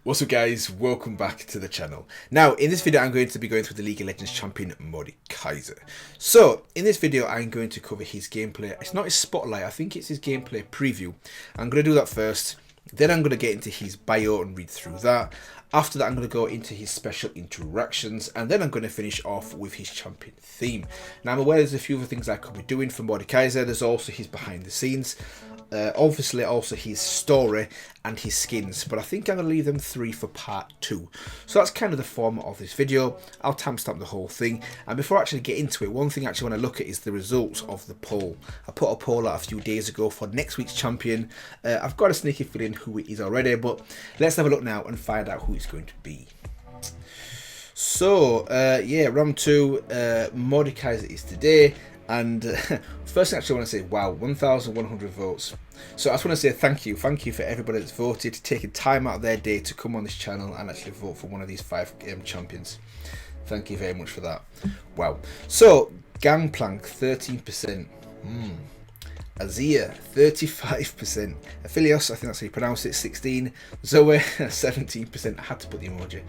What's up guys, welcome back to the channel. Now in this video I'm going to be going through the League of Legends champion Mordekaiser. So in this video I'm going to cover his gameplay. It's not his spotlight, I think it's his gameplay preview. I'm going to do that first, then I'm going to get into his bio and read through that. After that I'm going to go into his special interactions, and then I'm going to finish off with his champion theme. Now I'm aware there's a few other things I could be doing for Mordekaiser. There's also his behind the scenes. Obviously also his story and his skins, but I think I'm going to leave them three for part 2. So that's kind of the format of this video. I'll timestamp the whole thing, and before I actually get into it, one thing I actually want to look at is the results of the poll. I put a poll out a few days ago for next week's champion. I've got a sneaky feeling who it is already, but let's have a look now and find out who it's going to be. So yeah, round 2, Mordekaiser is today. And first thing I actually want to say, wow, 1,100 votes. So I just want to say thank you for everybody that's voted, taking time out of their day to come on this channel and actually vote for one of these 5 champions. Thank you very much for that. Wow. So Gangplank 13%, Azir 35%, Aphelios, I think that's how you pronounce it, 16%, Zoe 17%. I had to put the emoji.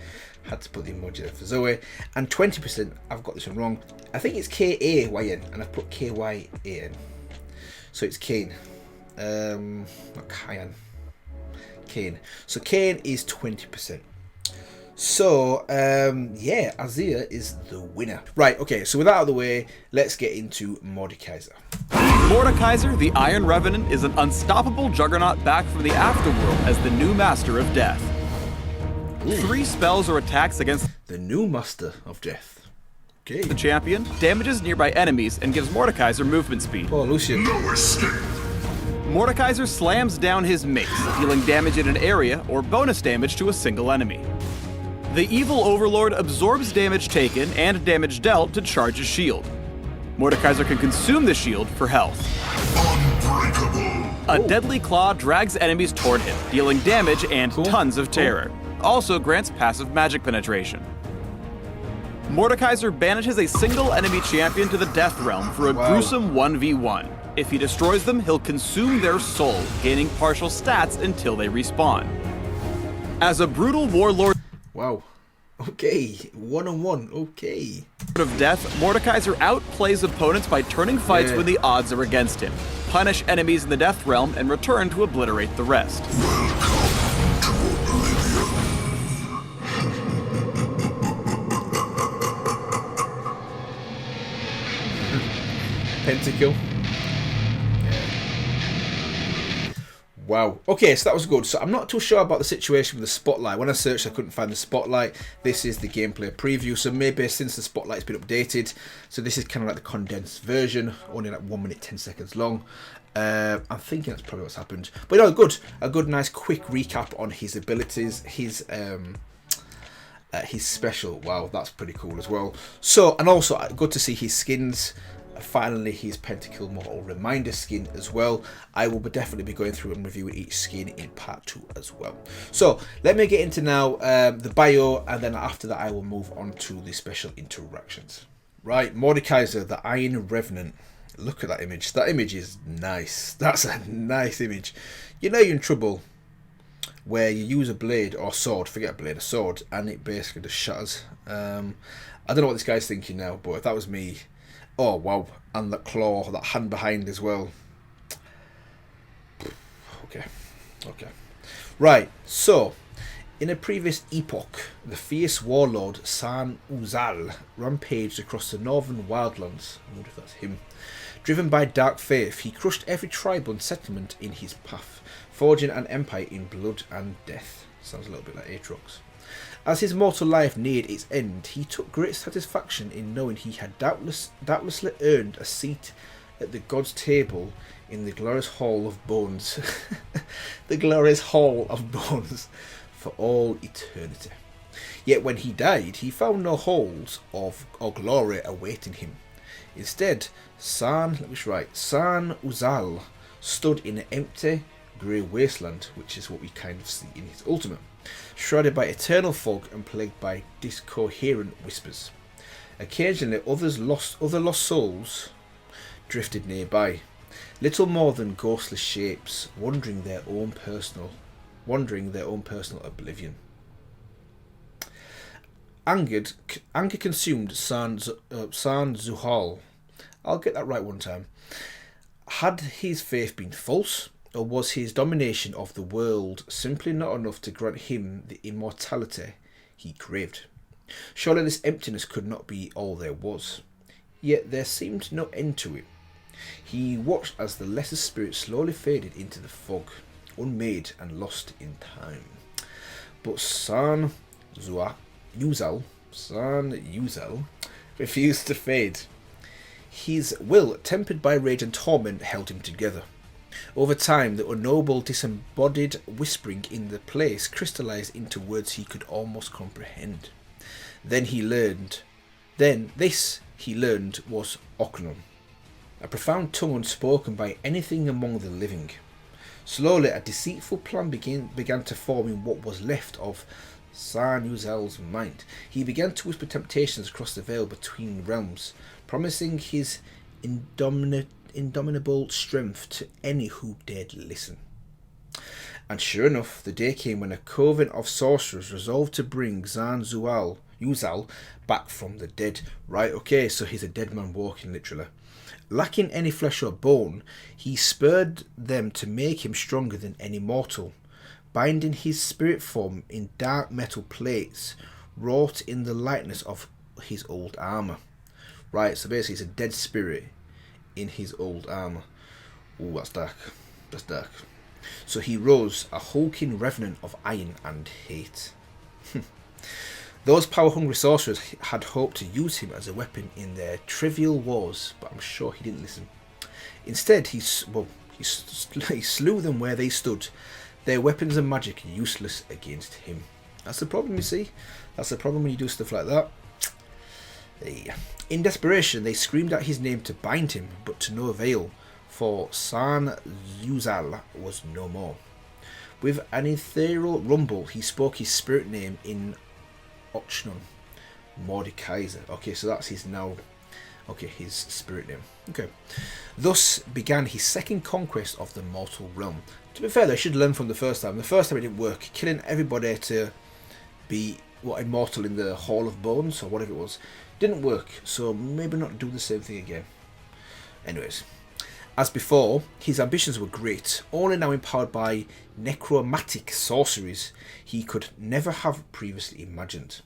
There for Zoe, and 20%, I've got this one wrong, I think it's K-A-Y-N, and I've put K-Y-A-N, so it's Kane, not Kyan, Kane, so Kane is 20%, so yeah, Azir is the winner. Right, okay, so with that out of the way, let's get into Mordekaiser. Mordekaiser, the Iron Revenant, is an unstoppable juggernaut back from the afterworld as the new Master of Death. 3 spells or attacks against the new Master of Death. Okay. The champion, damages nearby enemies, and gives Mordekaiser movement speed. Oh, Lucian. No escape. Mordekaiser slams down his mace, dealing damage in an area or bonus damage to a single enemy. The evil overlord absorbs damage taken and damage dealt to charge his shield. Mordekaiser can consume the shield for health. Unbreakable. A deadly claw drags enemies toward him, dealing damage and tons of terror. Also grants passive magic penetration. Mordekaiser banishes a single enemy champion to the Death Realm for a gruesome 1v1. If he destroys them, he'll consume their soul, gaining partial stats until they respawn. As a brutal warlord Okay, 1-on-1, okay. of Death, Mordekaiser outplays opponents by turning fights when the odds are against him, punish enemies in the Death Realm, and return to obliterate the rest. Pentakill. Wow. Okay, so that was good. So I'm not too sure about the situation with the spotlight. When I searched, I couldn't find the spotlight. This is the gameplay preview. So maybe since the spotlight's been updated, so this is kind of like the condensed version, only like 1 minute 10 seconds long. I'm thinking that's probably what's happened. But no, good. A good, nice, quick recap on his abilities. His special. Wow, that's pretty cool as well. So, and also good to see his skins. Finally, his Pentakill Mortal Reminder skin as well. I will definitely be going through and reviewing each skin in part 2 as well. So let me get into now the bio, and then after that I will move on to the special interactions. Right, Mordekaiser, the Iron Revenant. Look at that image. That image is nice. That's a nice image. You know you're in trouble where you use a blade or sword, forget a blade, a sword, and it basically just shatters. I don't know what this guy's thinking now, but if that was me. Oh wow, and the claw, that hand behind as well. Okay. Right, so in a previous epoch, the fierce warlord San Uzal rampaged across the northern wildlands. I wonder if that's him. Driven by dark faith, he crushed every tribe and settlement in his path, forging an empire in blood and death. Sounds a little bit like Aatrox. As his mortal life neared its end, he took great satisfaction in knowing he had doubtlessly earned a seat at the god's table in the glorious hall of bones. The glorious hall of bones for all eternity. Yet when he died, he found no halls or glory awaiting him. Instead, San Uzal stood in an empty grey wasteland, which is what we kind of see in his ultimate, shrouded by eternal fog and plagued by discoherent whispers. Occasionally other lost souls drifted nearby, little more than ghostly shapes, wandering their own personal oblivion. Anger consumed San Zuhal. I'll get that right one time. Had his faith been false, or was his domination of the world simply not enough to grant him the immortality he craved? Surely this emptiness could not be all there was. Yet there seemed no end to it. He watched as the lesser spirit slowly faded into the fog, unmade and lost in time. But San Yuzal refused to fade. His will, tempered by rage and torment, held him together. Over time, the unknowable disembodied whispering in the place crystallized into words he could almost comprehend. This he learned was Oknon, a profound tongue unspoken by anything among the living. Slowly, a deceitful plan began to form in what was left of San Yuzal's mind. He began to whisper temptations across the veil between realms, promising his indomitable strength to any who dared listen. And sure enough, the day came when a coven of sorcerers resolved to bring San Yuzal back from the dead. Right, okay, so he's a dead man walking, literally. Lacking any flesh or bone, he spurred them to make him stronger than any mortal, binding his spirit form in dark metal plates wrought in the likeness of his old armour. Right, so basically it's a dead spirit in his old armour. Ooh, that's dark. That's dark. So he rose, a hulking revenant of iron and hate. Those power-hungry sorcerers had hoped to use him as a weapon in their trivial wars, but I'm sure he didn't listen. Instead, he slew them where they stood, their weapons and magic useless against him. That's the problem, you see. That's the problem when you do stuff like that. In desperation, they screamed out his name to bind him, but to no avail, for San Yuzal was no more. With an ethereal rumble, he spoke his spirit name in Ochnon, Mordekaiser. Okay, so that's his his spirit name. Okay. Thus began his second conquest of the mortal realm. To be fair, they should learn from the first time. The first time it didn't work, killing everybody to be immortal in the Hall of Bones or whatever it was, didn't work. So maybe not do the same thing again. Anyways, as before, his ambitions were great, only now empowered by necromantic sorceries he could never have previously imagined.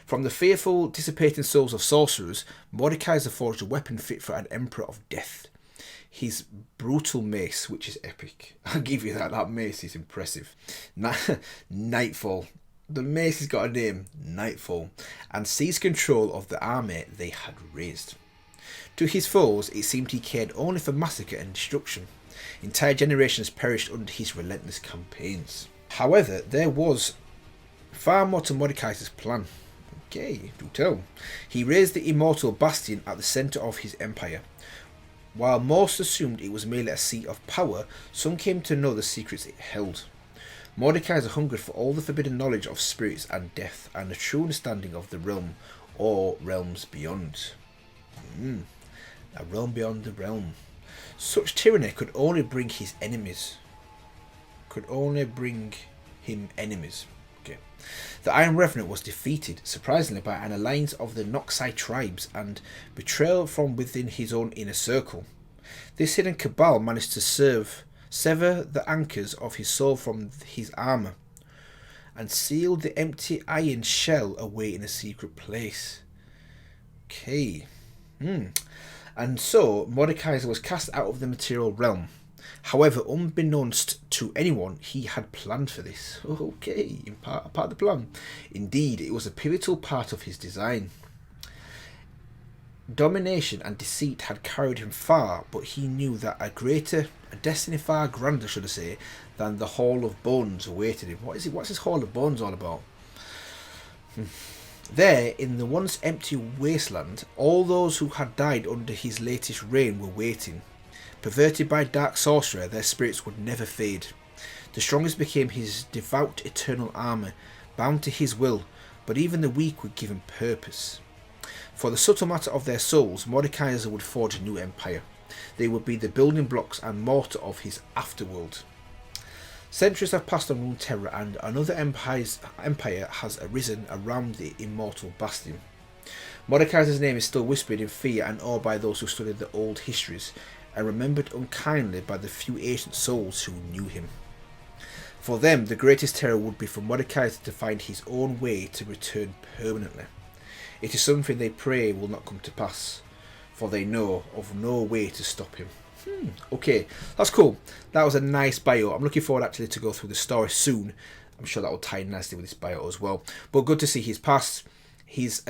From the fearful, dissipating souls of sorcerers, Mordekaiser forged a weapon fit for an emperor of death. His brutal mace, which is epic. I'll give you that. That mace is impressive. Nightfall. The mace has got a name, Nightfall, and seized control of the army they had raised. To his foes, it seemed he cared only for massacre and destruction. Entire generations perished under his relentless campaigns. However, there was far more to Mordekaiser's plan. Okay, do tell. He raised the immortal bastion at the centre of his empire. While most assumed it was merely a seat of power, some came to know the secrets it held. Mordekaiser hungered for all the forbidden knowledge of spirits and death, and a true understanding of the realm or realms beyond. A realm beyond the realm. Such tyranny could only bring his enemies. Okay. The Iron Revenant was defeated, surprisingly, by an alliance of the Noxai tribes and betrayal from within his own inner circle. This hidden cabal managed to sever the anchors of his soul from his armour and sealed the empty iron shell away in a secret place. Okay. And so Mordekaiser was cast out of the material realm. However, unbeknownst to anyone, he had planned for this. Okay, in part of the plan. Indeed, it was a pivotal part of his design. Domination and deceit had carried him far, but he knew that a destiny far grander, should I say, than the Hall of Bones awaited him. What's this Hall of Bones all about? There, in the once empty wasteland, all those who had died under his latest reign were waiting. Perverted by dark sorcery, their spirits would never fade. The strongest became his devout eternal armour, bound to his will, but even the weak were given purpose. For the subtle matter of their souls, Mordekaiser would forge a new empire. They would be the building blocks and mortar of his afterworld. Centuries have passed on Runeterra, and another empire has arisen around the immortal bastion. Mordekaiser's name is still whispered in fear and awe by those who studied the old histories, and remembered unkindly by the few ancient souls who knew him. For them, the greatest terror would be for Mordekaiser to find his own way to return permanently. It is something they pray will not come to pass, for they know of no way to stop him. Okay, that's cool. That was a nice bio. I'm looking forward actually to go through the story soon. I'm sure that will tie in nicely with this bio as well. But good to see his past, his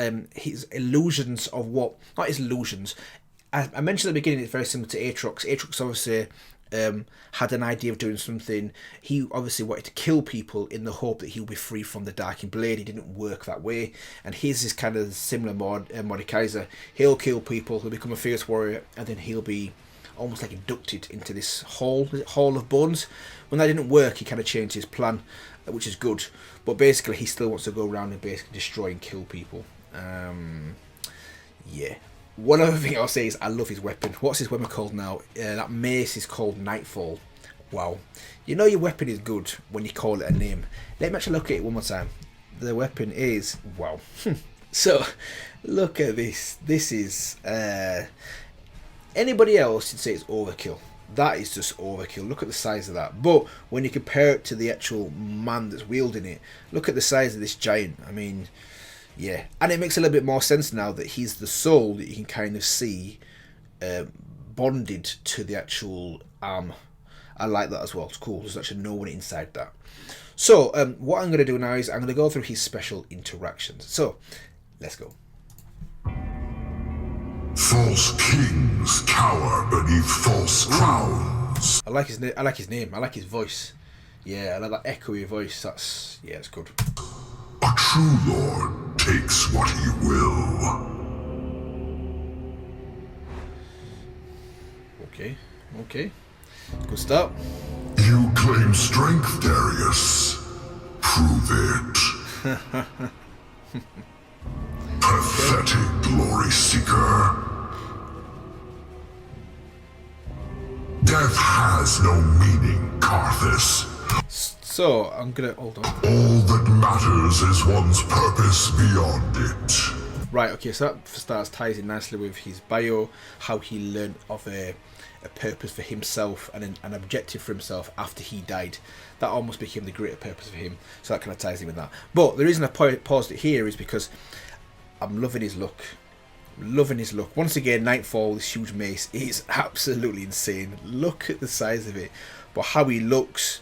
illusions of what, not his illusions. I mentioned at the beginning it's very similar to Aatrox. Aatrox obviously had an idea of doing something. He obviously wanted to kill people in the hope that he'll be free from the Darking Blade. It didn't work that way. And his is kind of similar. Mordekaiser. He'll kill people, he'll become a fierce warrior, and then he'll be almost like inducted into this hall of bones. When that didn't work, he kind of changed his plan, which is good. But basically, he still wants to go around and basically destroy and kill people. Yeah. One other thing I'll say is I love his weapon. What's his weapon called now? That mace is called Nightfall. Wow. You know your weapon is good when you call it a name. Let me actually look at it one more time. The weapon is... wow. So, look at this. This is... anybody else would say it's overkill. That is just overkill. Look at the size of that. But when you compare it to the actual man that's wielding it, look at the size of this giant. I mean, yeah. And it makes a little bit more sense now that he's the soul that you can kind of see bonded to the actual arm. I like that as well. It's cool. There's actually no one inside that. So, what I'm going to do now is I'm going to go through his special interactions. So, let's go. False kings cower beneath false crowns. I like his name. I like his name. I like his voice. Yeah, I like that echoey voice. That's, yeah, it's good. A true lord takes what he will. Okay. Good start. You claim strength, Darius. Prove it. Pathetic glory seeker. Death has no meaning, Karthus. So, I'm gonna... hold on. All that matters is one's purpose beyond it. Right, okay, so that for starters ties in nicely with his bio, how he learned of a purpose for himself and an objective for himself after he died. That almost became the greater purpose for him, so that kind of ties in with that. But the reason I paused it here is because I'm loving his look. Loving his look. Once again, Nightfall, this huge mace, is absolutely insane. Look at the size of it. But how he looks,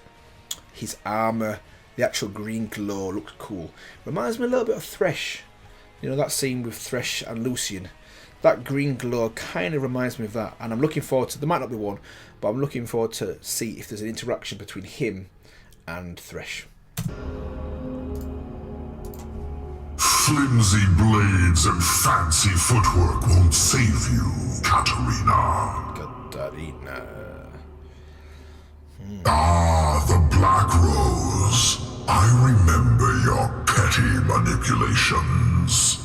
his armour, the actual green glow looks cool. Reminds me a little bit of Thresh. You know, that scene with Thresh and Lucian. That green glow kind of reminds me of that. And I'm looking forward to, there might not be one, but I'm looking forward to see if there's an interaction between him and Thresh. Flimsy blades and fancy footwork won't save you, Katarina. Ah, the Black Rose. I remember your petty manipulations.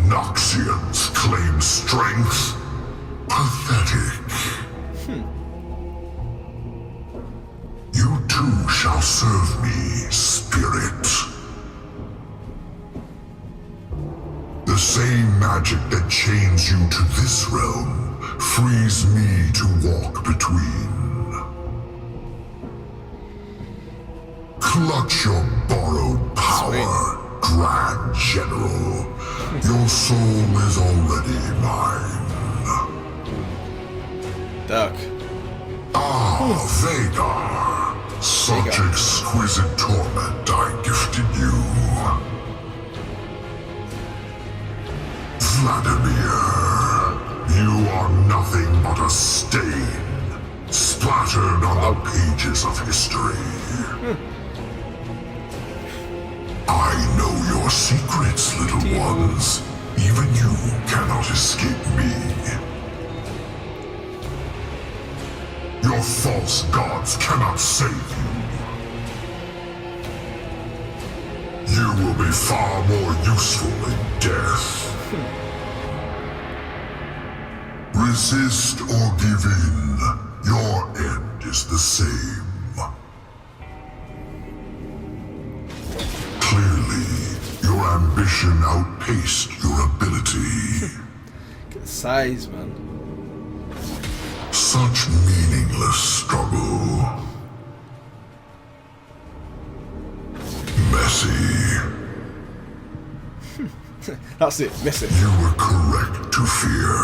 Noxians claim strength. Pathetic. You too shall serve me, spirit. The same magic that chains you to this realm frees me to walk between. Clutch your borrowed power, Grand General. Your soul is already mine. Dark. Ah, Vhagar. Such exquisite torment I gifted you. Vladimir, you are nothing but a stain, splattered on the pages of history. I know your secrets, little ones. Even you cannot escape me. Your false gods cannot save you. You will be far more useful in death. Resist or give in. Your end always the same. Clearly, your ambition outpaced your ability. Look at the size, man. Such meaningless struggle. Messy. That's it, miss it. You were correct to fear.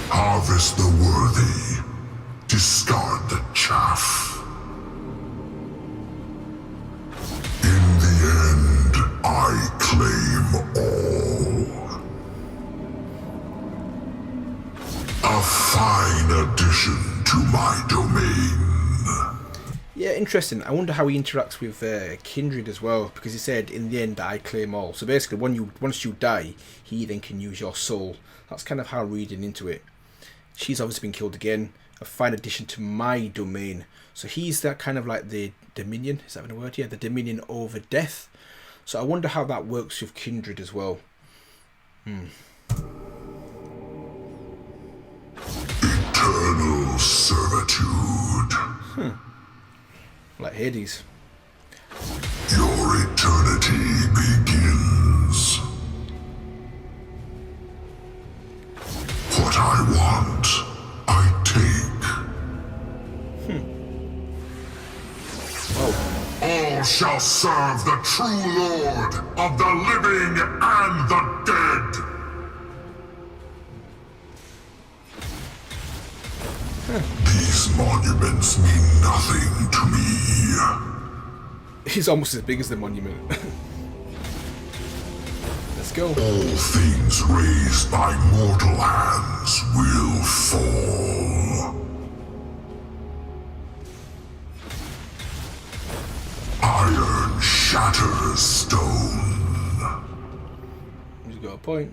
Harvest the worthy. Discard the chaff. In the end, I claim all. A fine addition to my domain. Yeah, interesting. I wonder how he interacts with Kindred as well, because he said, in the end, I claim all. So basically, once you die, he then can use your soul. That's kind of how I'm reading into it. She's obviously been killed again. A fine addition to my domain. So he's that kind of like the dominion. Is that even a word? Yeah, the dominion over death. So I wonder how that works with Kindred as well. Eternal servitude. Like Hades. Your eternity begins. What I want, I take. All shall serve the true Lord of the living and the dead. These monuments mean nothing to me. He's almost as big as the monument. Let's go. All things raised by mortal hands will fall. Iron shatters stone. He's got a point.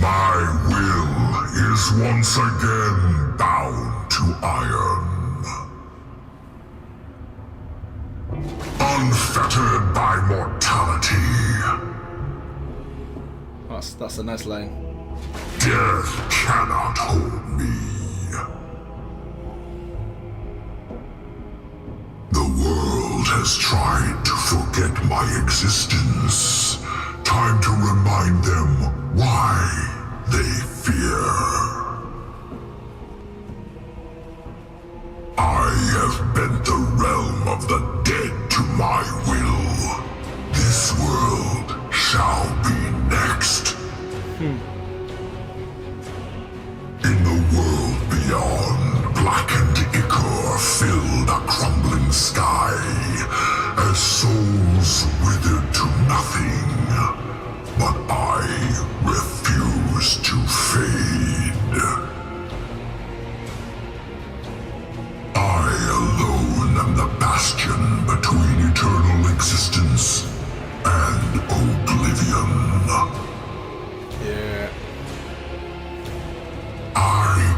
My will is once again bound to iron. Unfettered by mortality. That's a nice line. Death cannot hold me. The world has tried to forget my existence. Time to remind them why they fear. I have bent the realm of the dead to my will. This world shall be next. In the world beyond, blackened ichor filled a crumbling sky, as souls withered to nothing. But I refuse to fade. I alone am the bastion between eternal existence and oblivion. Yeah. I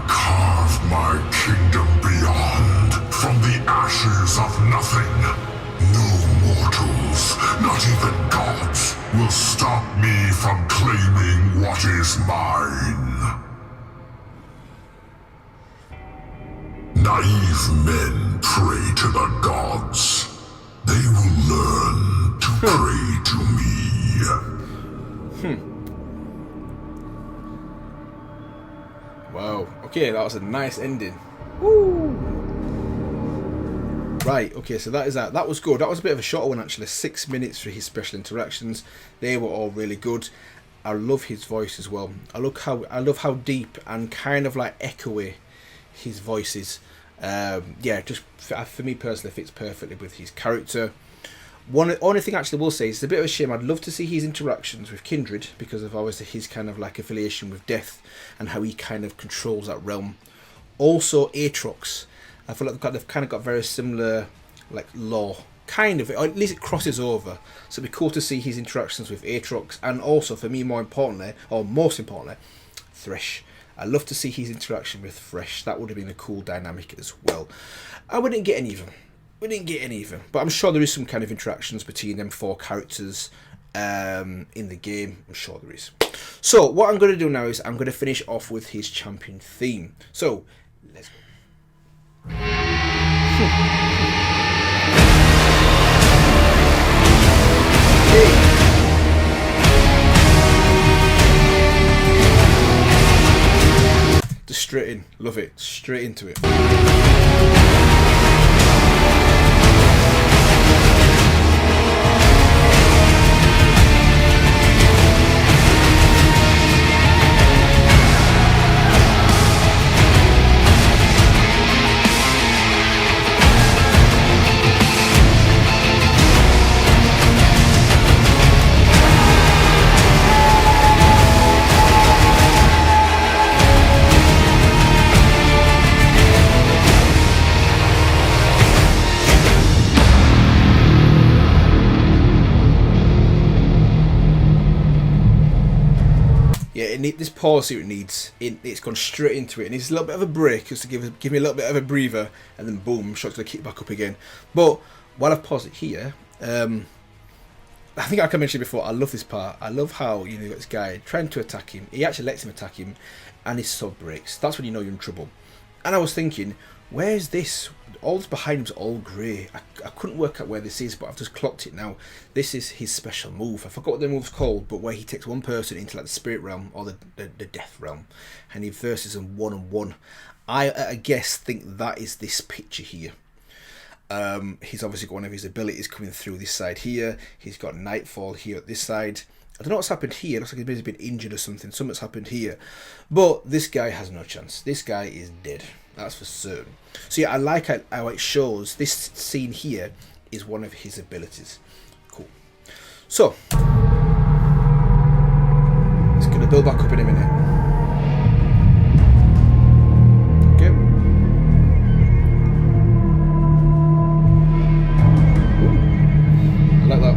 carved my kingdom beyond, from the ashes of nothing. No mortals, not even gods, will stop me from claiming what is mine. Naive men pray to the gods. They will learn to pray to me. Wow. Okay, that was a nice ending. Woo! Right, okay, so that is that. That was good. That was a bit of a shorter one, actually. 6 minutes for his special interactions. They were all really good. I love his voice as well. I love how deep and kind of like echoey his voice is. Yeah, just for me personally, fits perfectly with his character. Only thing actually I will say is it's a bit of a shame. I'd love to see his interactions with Kindred because of obviously his kind of like affiliation with death and how he kind of controls that realm. Also Aatrox. I feel like they've kind of got very similar like lore, kind of, or at least it crosses over. So it'd be cool to see his interactions with Aatrox, and also for me most importantly, Thresh. I'd love to see his interaction with Thresh. That would have been a cool dynamic as well. And we didn't get any of them. But I'm sure there is some kind of interactions between them four characters in the game. I'm sure there is. So what I'm going to do now is I'm going to finish off with his champion theme. So let's go. Just straight in, love it, straight into it. This pause here it needs. It's gone straight into it. It needs a little bit of a break just to give me a little bit of a breather, and then boom, shot's going to kick back up again. But while I've paused it here, I think like I mentioned before, I love this part. I love how you got this guy trying to attack him. He actually lets him attack him, and his sub breaks. That's when you know you're in trouble. And I was thinking, where's this? All this behind him's all grey. I couldn't work out where this is, but I've just clocked it now. This is his special move. I forgot what the move's called, but where he takes one person into like the spirit realm or the death realm, and he versus them one-on-one. I guess think that is this picture here. He's obviously got one of his abilities coming through this side here. He's got Nightfall here at this side. I don't know what's happened here. It looks like he's been injured or something. Something's happened here. But this guy has no chance. This guy is dead. That's for certain. So yeah, I like how it shows this scene here is one of his abilities. Cool. So, it's going to build back up in a minute. Okay. Ooh. I like that.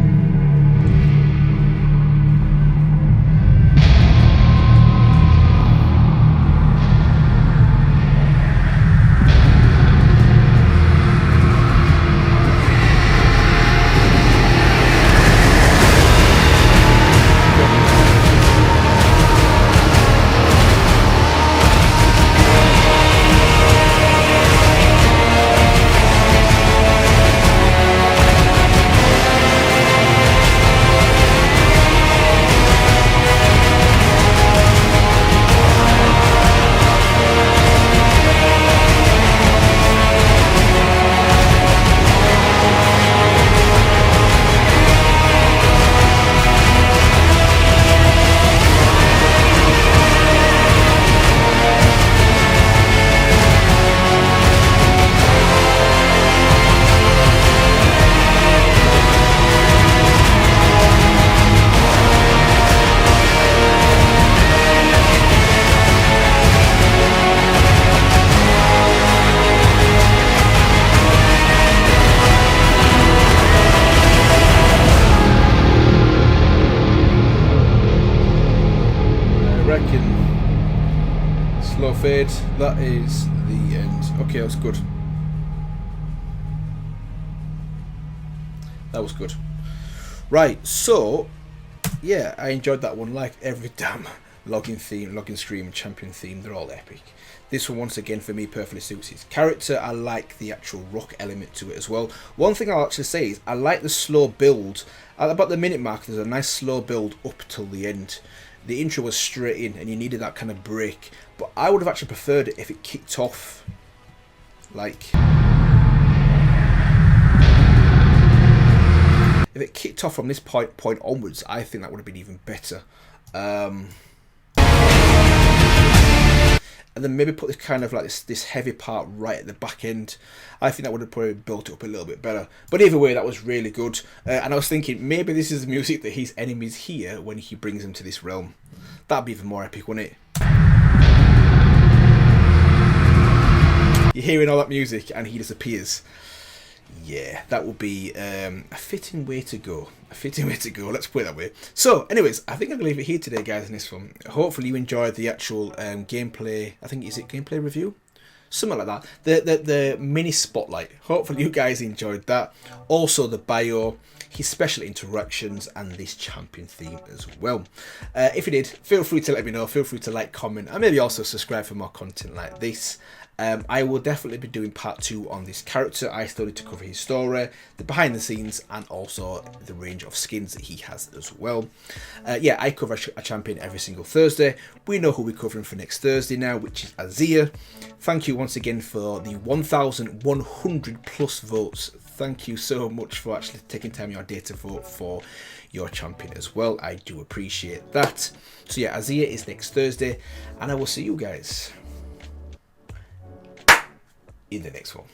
Slow fade, that is the end. Okay, that's good. That was good. Right, so yeah, I enjoyed that one like every damn login theme, login scream, champion theme, they're all epic. This one once again for me perfectly suits his character. I like the actual rock element to it as well. One thing I'll actually say is I like the slow build. At about the minute mark there's a nice slow build up till the end. The intro was straight in and you needed that kind of break. But I would have actually preferred it if it kicked off like... If it kicked off from this point onwards, I think that would have been even better. And then maybe put this kind of like this heavy part right at the back end. I think that would have probably built it up a little bit better. But either way, that was really good. And I was thinking maybe this is the music that his enemies hear when he brings them to this realm. That'd be even more epic, wouldn't it? You're hearing all that music and he disappears. Yeah, that would be a fitting way to go. A fitting way to go, let's put it that way. So, anyways, I think I'm going to leave it here today, guys, in this one. Hopefully you enjoyed the actual gameplay. I think, is it gameplay review? something like that. The mini spotlight. Hopefully you guys enjoyed that. Also the bio, his special interactions, and this champion theme as well. If you did, feel free to let me know. Feel free to like, comment, and maybe also subscribe for more content like this. I will definitely be doing part 2 on this character. I still need to cover his story, the behind the scenes, and also the range of skins that he has as well. Yeah, I cover a champion every single Thursday. We know who we're covering for next Thursday now, which is Azir. Thank you once again for the 1,100 plus votes. Thank you so much for actually taking time in your day to vote for your champion as well. I do appreciate that. So yeah, Azir is next Thursday, and I will see you guys in the next one.